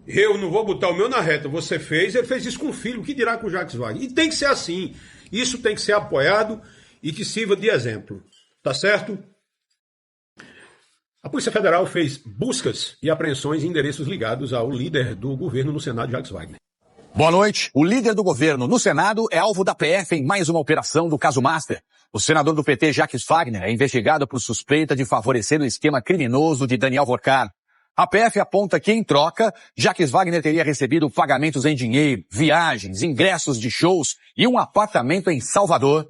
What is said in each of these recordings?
Eu não vou botar o meu na reta, você fez, ele fez isso com o filho, o que dirá com o Jacques Wagner? E tem que ser assim, isso tem que ser apoiado e que sirva de exemplo, tá certo? A Polícia Federal fez buscas e apreensões em endereços ligados ao líder do governo no Senado, Jacques Wagner. Boa noite. O líder do governo no Senado é alvo da PF em mais uma operação do caso Master. O senador do PT, Jacques Wagner, é investigado por suspeita de favorecer o esquema criminoso de Daniel Vorcar. A PF aponta que, em troca, Jacques Wagner teria recebido pagamentos em dinheiro, viagens, ingressos de shows e um apartamento em Salvador.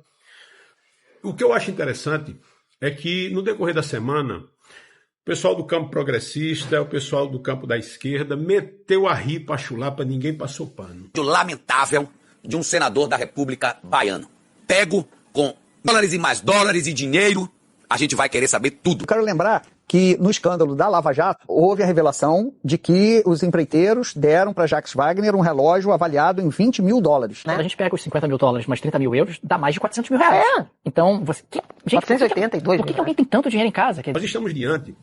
O que eu acho interessante é que, no decorrer da semana, o pessoal do campo progressista, o pessoal do campo da esquerda, meteu a rir pra chular, pra ninguém passou pano. Lamentável de um senador da República Baiana. Pego com dólares e mais dólares e dinheiro, a gente vai querer saber tudo. Eu quero lembrar que no escândalo da Lava Jato houve a revelação de que os empreiteiros deram para Jacques Wagner um relógio avaliado em 20 mil dólares. Né? A gente pega os 50 mil dólares mais 30 mil euros, dá mais de 400 mil reais. É. Então, você... Gente, 482 por que alguém tem tanto dinheiro em casa? Nós estamos diante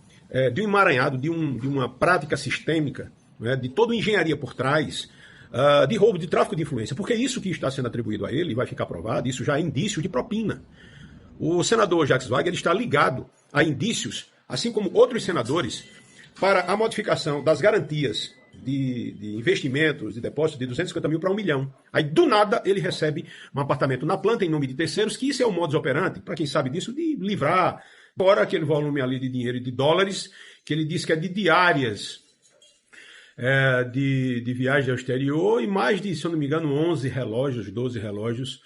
de um emaranhado, de uma prática sistêmica, né, de toda engenharia por trás, de roubo, de tráfico de influência, porque isso que está sendo atribuído a ele vai ficar provado, isso já é indício de propina. O senador Jacques Wagner está ligado a indícios, assim como outros senadores, para a modificação das garantias de investimentos, de depósitos de 250 mil para 1 milhão. Aí, do nada, ele recebe um apartamento na planta em nome de terceiros, que isso é o modus operandi, para quem sabe disso, de livrar, fora aquele volume ali de dinheiro e de dólares, que ele diz que é de diárias de viagem ao exterior, e mais de, se eu não me engano, 11 relógios, 12 relógios,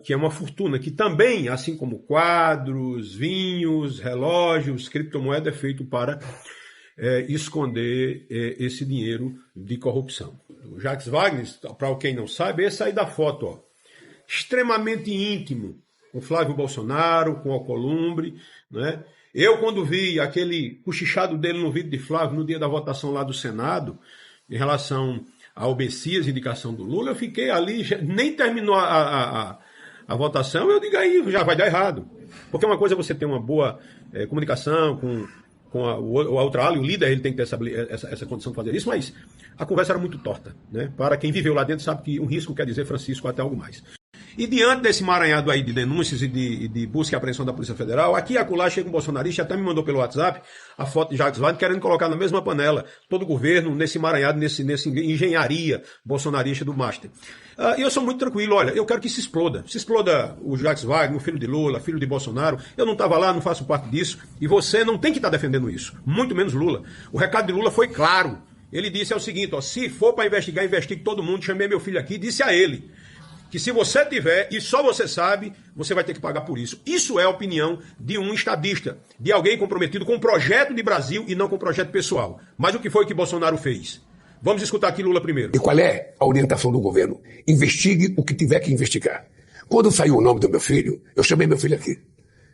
que é uma fortuna, que também, assim como quadros, vinhos, relógios, criptomoeda, é feito para esconder esse dinheiro de corrupção. O Jacques Wagner, para quem não sabe, esse aí da foto, ó, extremamente íntimo, com Flávio Bolsonaro, com Alcolumbre, né? Eu, quando vi aquele cochichado dele no vídeo de Flávio no dia da votação lá do Senado, em relação ao Messias, indicação do Lula, eu fiquei ali, nem terminou a votação, eu digo aí, já vai dar errado. Porque uma coisa é você ter uma boa comunicação com o outro ala, e o líder ele tem que ter essa condição de fazer isso, mas a conversa era muito torta, né? Para quem viveu lá dentro sabe que um risco quer dizer, Francisco, até algo mais. E diante desse emaranhado aí de denúncias e de busca e apreensão da Polícia Federal, aqui e acolá chega um bolsonarista, até me mandou pelo WhatsApp a foto de Jacques Wagner, querendo colocar na mesma panela todo o governo nesse emaranhado, nesse engenharia bolsonarista do Master. E eu sou muito tranquilo, olha, eu quero que se exploda. Se exploda o Jacques Wagner, o filho de Lula, filho de Bolsonaro. Eu não estava lá, não faço parte disso. E você não tem que estar defendendo isso. Muito menos Lula. O recado de Lula foi claro. Ele disse o seguinte, ó, se for para investigar, investigue todo mundo. Chamei meu filho aqui, disse a ele que se você tiver, e só você sabe, você vai ter que pagar por isso. Isso é a opinião de um estadista, de alguém comprometido com o projeto de Brasil e não com o projeto pessoal. Mas o que foi que Bolsonaro fez? Vamos escutar aqui Lula primeiro. E qual é a orientação do governo? Investigue o que tiver que investigar. Quando saiu o nome do meu filho, eu chamei meu filho aqui.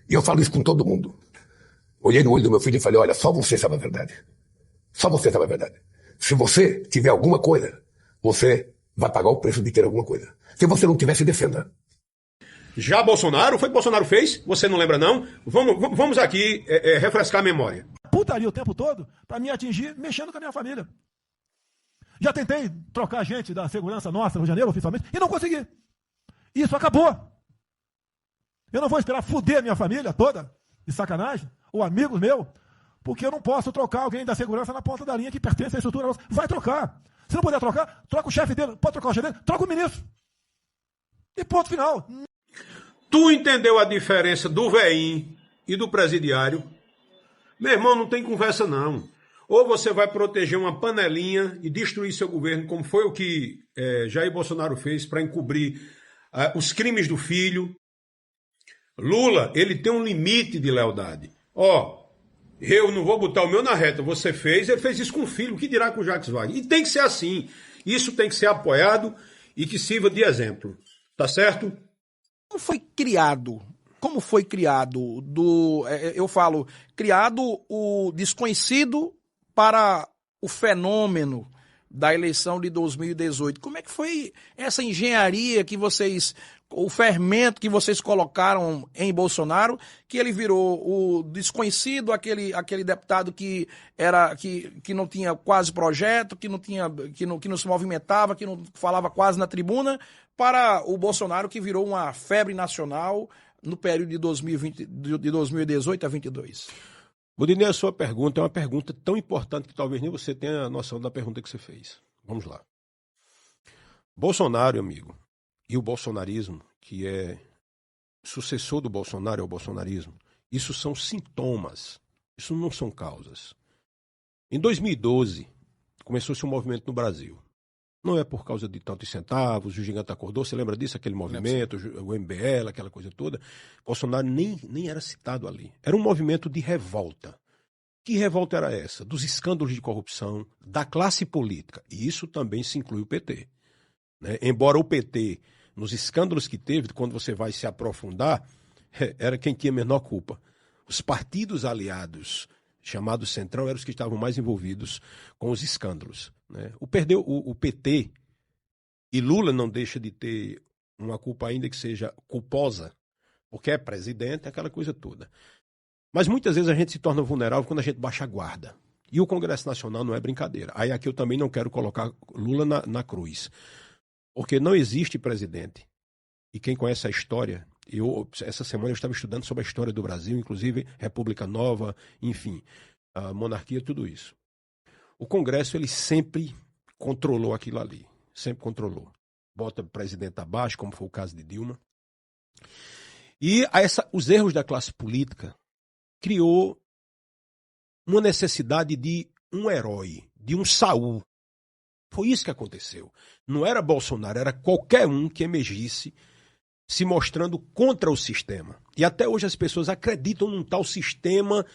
E eu falo isso com todo mundo. Olhei no olho do meu filho e falei, olha, só você sabe a verdade. Só você sabe a verdade. Se você tiver alguma coisa, você vai pagar o preço de ter alguma coisa. Se você não tiver, se defenda. Já Bolsonaro, foi o que Bolsonaro fez? Você não lembra não? Vamos aqui refrescar a memória. Putaria o tempo todo para me atingir mexendo com a minha família. Já tentei trocar gente da segurança nossa no janeiro, oficialmente, e não consegui. Isso acabou. Eu não vou esperar fuder a minha família toda, de sacanagem, ou amigos meus, porque eu não posso trocar alguém da segurança na ponta da linha que pertence à estrutura nossa. Vai trocar. Se não puder trocar, troca o chefe dele. Pode trocar o chefe dele? Troca o ministro. E ponto final. Tu entendeu a diferença do veinho e do presidiário? Meu irmão, não tem conversa não. Ou você vai proteger uma panelinha e destruir seu governo, como foi o que Jair Bolsonaro fez para encobrir os crimes do filho. Lula, ele tem um limite de lealdade. Eu não vou botar o meu na reta, você fez, ele fez isso com o filho, o que dirá com o Jacques Wagner? E tem que ser assim. Isso tem que ser apoiado e que sirva de exemplo. Tá certo? Como foi criado? Como foi criado? Eu falo, criado o desconhecido para o fenômeno da eleição de 2018. Como é que foi essa engenharia que vocês, o fermento que vocês colocaram em Bolsonaro, que ele virou o desconhecido, aquele deputado que não tinha quase projeto, que não se movimentava, que não falava quase na tribuna, para o Bolsonaro que virou uma febre nacional no período de 2018 a 2022? Budinei, a sua pergunta é uma pergunta tão importante que talvez nem você tenha a noção da pergunta que você fez. Vamos lá. Bolsonaro, amigo, e o bolsonarismo, que é sucessor do Bolsonaro, é o bolsonarismo, isso são sintomas, isso não são causas. Em 2012, começou-se um movimento no Brasil. Não é por causa de tantos centavos, o gigante acordou, você lembra disso? Aquele movimento, o MBL, aquela coisa toda. Bolsonaro nem era citado ali. Era um movimento de revolta. Que revolta era essa? Dos escândalos de corrupção, da classe política. E isso também se inclui o PT. Né? Embora o PT, nos escândalos que teve, quando você vai se aprofundar, era quem tinha menor culpa. Os partidos aliados, chamados Centrão, eram os que estavam mais envolvidos com os escândalos. Né? O PT, e Lula não deixa de ter uma culpa ainda que seja culposa, porque é presidente, aquela coisa toda. Mas muitas vezes a gente se torna vulnerável quando a gente baixa a guarda. E o Congresso Nacional não é brincadeira. Aí aqui eu também não quero colocar Lula na cruz. Porque não existe presidente. E quem conhece a história, essa semana eu estava estudando sobre a história do Brasil, inclusive República Nova, enfim, a monarquia, tudo isso. O Congresso, ele sempre controlou aquilo ali. Sempre controlou. Bota o presidente abaixo, como foi o caso de Dilma. E os erros da classe política criou uma necessidade de um herói, de um Saul. Foi isso que aconteceu. Não era Bolsonaro, era qualquer um que emergisse se mostrando contra o sistema. E até hoje as pessoas acreditam num tal sistema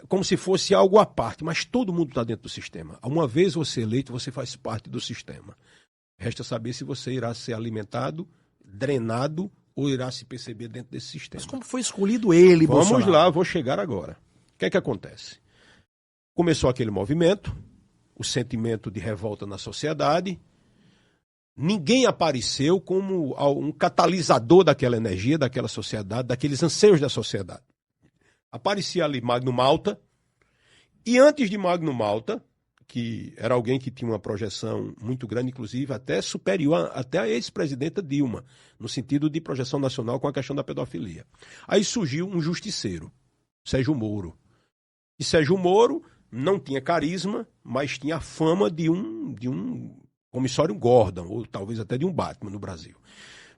como se fosse algo à parte, mas todo mundo está dentro do sistema. Uma vez você eleito, você faz parte do sistema. Resta saber se você irá ser alimentado, drenado ou irá se perceber dentro desse sistema. Mas como foi escolhido ele, Bolsonaro? Vamos lá, vou chegar agora. O que é que acontece? Começou aquele movimento, o sentimento de revolta na sociedade. Ninguém apareceu como um catalisador daquela energia, daquela sociedade, daqueles anseios da sociedade. Aparecia ali Magno Malta, e antes de Magno Malta, que era alguém que tinha uma projeção muito grande, inclusive até superior até a ex-presidenta Dilma, no sentido de projeção nacional com a questão da pedofilia. Aí surgiu um justiceiro, Sérgio Moro. E Sérgio Moro não tinha carisma, mas tinha a fama de um comissório Gordon, ou talvez até de um Batman no Brasil.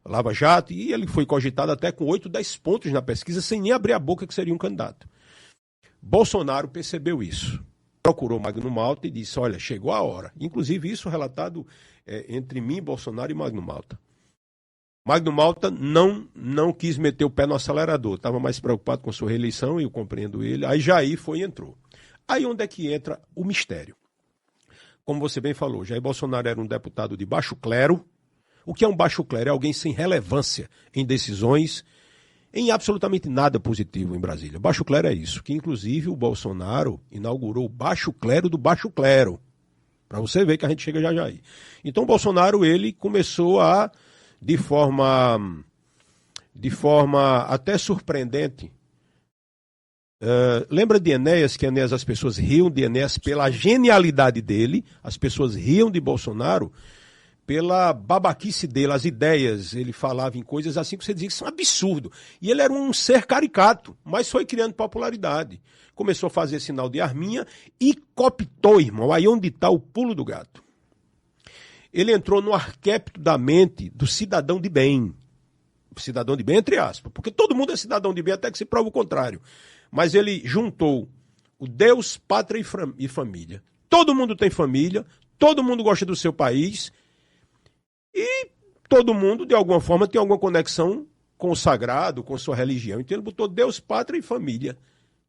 Lava Jato, e ele foi cogitado até com 8, 10 pontos na pesquisa, sem nem abrir a boca que seria um candidato. Bolsonaro percebeu isso. Procurou Magno Malta e disse, olha, chegou a hora. Inclusive isso relatado entre mim, Bolsonaro e Magno Malta. Magno Malta não quis meter o pé no acelerador, estava mais preocupado com sua reeleição, e eu compreendo ele. Aí Jair foi e entrou. Aí onde é que entra o mistério? Como você bem falou, Jair Bolsonaro era um deputado de baixo clero. O que é um baixo clero? É alguém sem relevância em decisões, em absolutamente nada positivo em Brasília. Baixo clero é isso, que inclusive o Bolsonaro inaugurou o baixo clero do baixo clero, para você ver que a gente chega já aí. Então o Bolsonaro, ele começou a, de forma até surpreendente, lembra de Enéas, que Enéas, as pessoas riam de Enéas pela genialidade dele, as pessoas riam de Bolsonaro pela babaquice dele, as ideias, ele falava em coisas assim que você dizia que isso é um absurdo. E ele era um ser caricato, mas foi criando popularidade. Começou a fazer sinal de arminha e cooptou, irmão, aí onde está o pulo do gato. Ele entrou no arquétipo da mente do cidadão de bem. Cidadão de bem, entre aspas, porque todo mundo é cidadão de bem até que se prova o contrário. Mas ele juntou o Deus, pátria e família. Todo mundo tem família, todo mundo gosta do seu país, e todo mundo, de alguma forma, tem alguma conexão com o sagrado, com sua religião. Então ele botou Deus, pátria e família.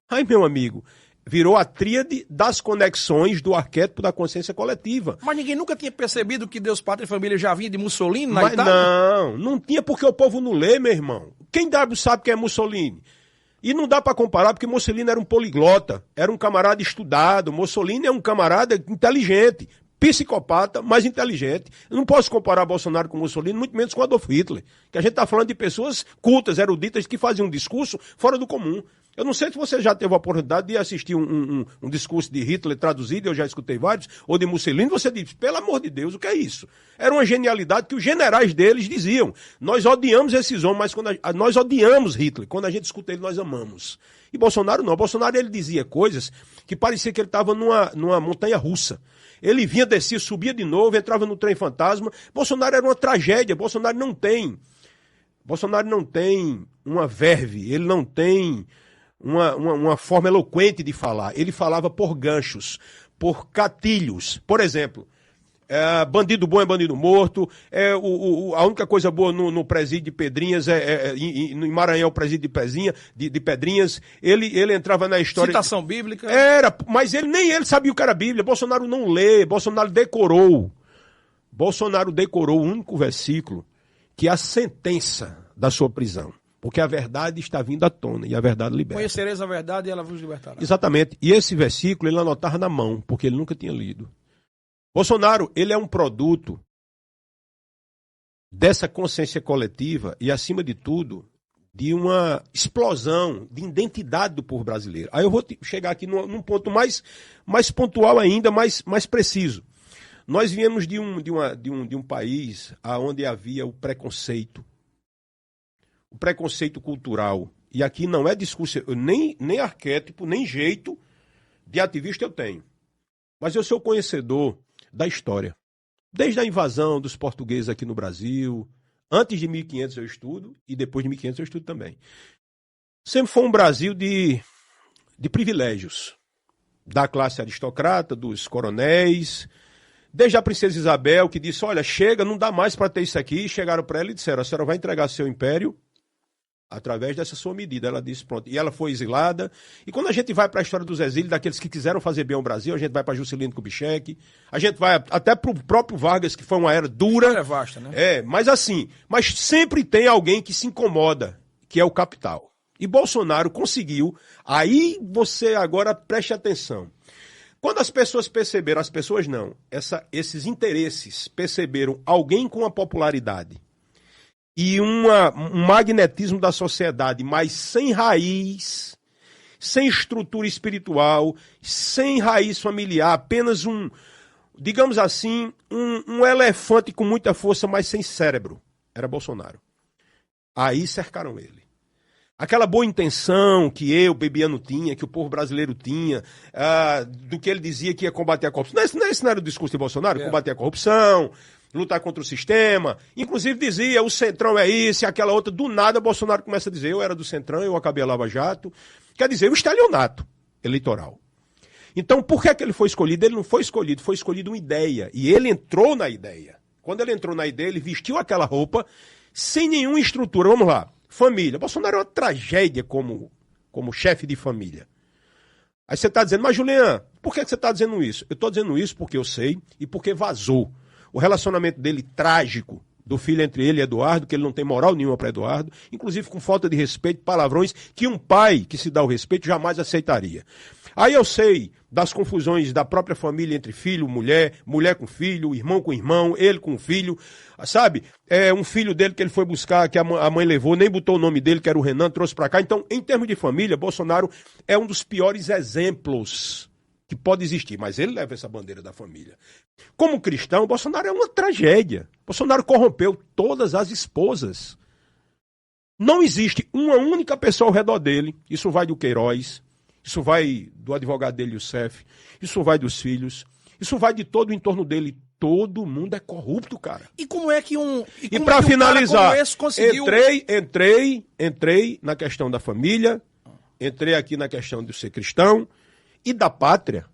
Aí, meu amigo, virou a tríade das conexões do arquétipo da consciência coletiva. Mas ninguém nunca tinha percebido que Deus, pátria e família já vinha de Mussolini na Mas Itália? não tinha, porque o povo não lê, meu irmão. Quem sabe quem é Mussolini? E não dá para comparar, porque Mussolini era um poliglota, era um camarada estudado. Mussolini é um camarada inteligente. psicopata, mas inteligente. Eu não posso comparar Bolsonaro com Mussolini, muito menos com Adolf Hitler. Que a gente está falando de pessoas cultas, eruditas, que faziam um discurso fora do comum. Eu não sei se você já teve a oportunidade de assistir um discurso de Hitler traduzido, eu já escutei vários, ou de Mussolini, você diz, pelo amor de Deus, o que é isso? Era uma genialidade que os generais deles diziam. Nós odiamos esses homens, mas nós odiamos Hitler. Quando a gente escuta ele, nós amamos. E Bolsonaro não. Bolsonaro, ele dizia coisas que parecia que ele estava numa montanha russa. Ele vinha, descia, subia de novo, entrava no trem fantasma. Bolsonaro era uma tragédia. Bolsonaro não tem uma verve, ele não tem uma forma eloquente de falar. Ele falava por ganchos, por gatilhos. Por exemplo, bandido bom é bandido morto, a única coisa boa no presídio de Pedrinhas, em Maranhão, o presídio de Pedrinhas, ele entrava na história... Citação bíblica. Mas nem ele sabia o que era Bíblia. Bolsonaro não lê, Bolsonaro decorou o único versículo que é a sentença da sua prisão. Porque a verdade está vindo à tona e a verdade liberta. Conhecereis a verdade e ela vos libertará. Exatamente. E esse versículo ele anotava na mão, porque ele nunca tinha lido. Bolsonaro, ele é um produto dessa consciência coletiva e, acima de tudo, de uma explosão de identidade do povo brasileiro. Aí eu vou chegar aqui num ponto mais pontual ainda, mais preciso. Nós viemos de um país onde havia o preconceito cultural. E aqui não é discurso, nem arquétipo, nem jeito de ativista eu tenho. Mas eu sou conhecedor da história. Desde a invasão dos portugueses aqui no Brasil, antes de 1500 eu estudo e depois de 1500 eu estudo também. Sempre foi um Brasil de privilégios. Da classe aristocrata, dos coronéis, desde a princesa Isabel, que disse, olha, chega, não dá mais para ter isso aqui. Chegaram para ela e disseram, a senhora vai entregar seu império através dessa sua medida. Ela disse, pronto. E ela foi exilada. E quando a gente vai para a história dos exílios, daqueles que quiseram fazer bem ao Brasil, a gente vai para Juscelino Kubitschek, a gente vai até para o próprio Vargas, que foi uma era dura. É vasta, né? Mas sempre tem alguém que se incomoda, que é o capital. E Bolsonaro conseguiu. Aí você agora preste atenção. Quando as pessoas perceberam, as pessoas não, esses interesses perceberam alguém com a popularidade e um magnetismo da sociedade, mas sem raiz, sem estrutura espiritual, sem raiz familiar, apenas digamos assim, um elefante com muita força, mas sem cérebro. Era Bolsonaro. Aí cercaram ele. Aquela boa intenção que Bebiano tinha, que o povo brasileiro tinha, do que ele dizia que ia combater a corrupção. Não era o discurso de Bolsonaro? Combater a corrupção, lutar contra o sistema. Inclusive dizia, o Centrão é isso e aquela outra. Do nada, Bolsonaro começa a dizer, eu era do Centrão, eu acabei a Lava Jato. Quer dizer, o estelionato eleitoral. Então, por que ele foi escolhido? Ele não foi escolhido uma ideia. E ele entrou na ideia. Quando ele entrou na ideia, ele vestiu aquela roupa sem nenhuma estrutura. Vamos lá. Família. Bolsonaro é uma tragédia como chefe de família. Aí você está dizendo, mas Julian, por que você está dizendo isso? Eu estou dizendo isso porque eu sei e porque vazou. O relacionamento dele trágico, do filho entre ele e Eduardo, que ele não tem moral nenhuma para Eduardo, inclusive com falta de respeito, palavrões, que um pai que se dá o respeito jamais aceitaria. Aí eu sei das confusões da própria família entre filho, mulher com filho, irmão com irmão, ele com filho, sabe? Um filho dele que ele foi buscar, que a mãe levou, nem botou o nome dele, que era o Renan, trouxe para cá. Então, em termos de família, Bolsonaro é um dos piores exemplos que pode existir, mas ele leva essa bandeira da família. Como cristão, Bolsonaro é uma tragédia. Bolsonaro corrompeu todas as esposas. Não existe uma única pessoa ao redor dele, isso vai do Queiroz, isso vai do advogado dele, Youssef, isso vai dos filhos, isso vai de todo o entorno dele. Todo mundo é corrupto, cara. E como é que E para finalizar, conseguiu... entrei na questão da família, entrei aqui na questão de ser cristão e da pátria.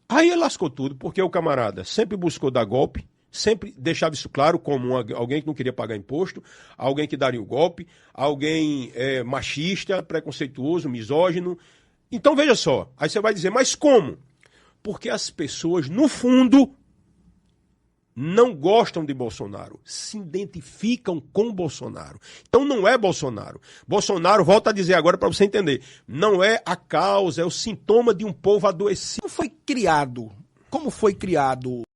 Aí ele lascou tudo, porque o camarada sempre buscou dar golpe, sempre deixava isso claro como alguém que não queria pagar imposto, alguém que daria o golpe, alguém machista, preconceituoso, misógino. Então veja só, aí você vai dizer, mas como? Porque as pessoas, no fundo, não gostam de Bolsonaro, se identificam com Bolsonaro. Então não é Bolsonaro. Bolsonaro, volto a dizer agora para você entender, não é a causa, é o sintoma de um povo adoecido. Como foi criado como foi criado